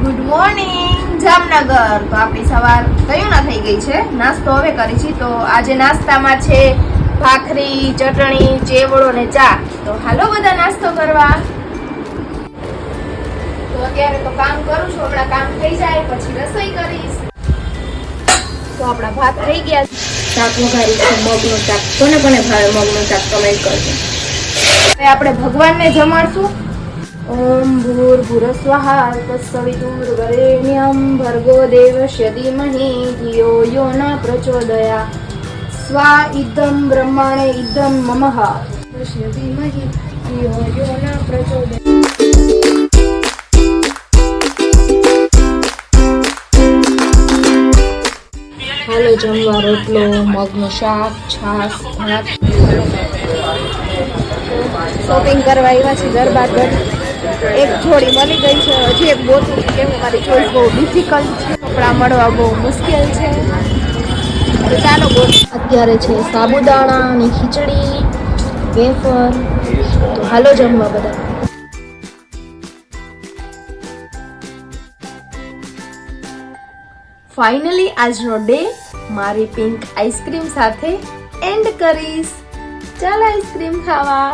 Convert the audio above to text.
Good morning Jamnagar. તો આપણી સવાર કયું ના થઈ ગઈ છે, નાસ્તો હવે કરી છે। તો આજે નાસ્તામાં છે ભાખરી, ચટણી, ચેવડો ને ચા। તો હાલો બધા નાસ્તો કરવા। તો અત્યારે તો કામ કરું છું, હમણાં કામ થઈ જાય પછી રસોઈ કરીશ। તો આપણા ભાત થઈ ગયા, શાક વઘારી છે મગનું શાક। કોને કોને ભાવે મગનું શાક કમેન્ટ કરજો। હવે આપણે ભગવાનને જમાડશું। ओम भूर्भुवस्वः तत्सवितुर्वरेण्यं भर्गो देवस्य धीमहि धियो यो न प्रचोदयात् स्वा इदं ब्रह्मणे इदं ममः तस्य धीमहि धियो यो न प्रचोदयात्। હાલો જમવા રોટલો, મગનું શાક, છાશ, ભાત। શોપિંગ કરવા આવ્યા છે દરબાર। એક જોડી મળી ગઈ છે, હજી એક ગોતું છે કેમ મારી ચોઈસ બહુ ડિફિકલ્ટ છે, કપડાં મળવા બહુ મુશ્કેલ છે। તો ચાલો અત્યારે છે સાબુદાણાની ખીચડી, વેફર। તો હાલો જમવા બધા। ફાઇનલી આજનો ડે મારી પિંક આઈસ્ક્રીમ સાથે એન્ડ કરીશ। ચાલ આઈસ્ક્રીમ ખાવા।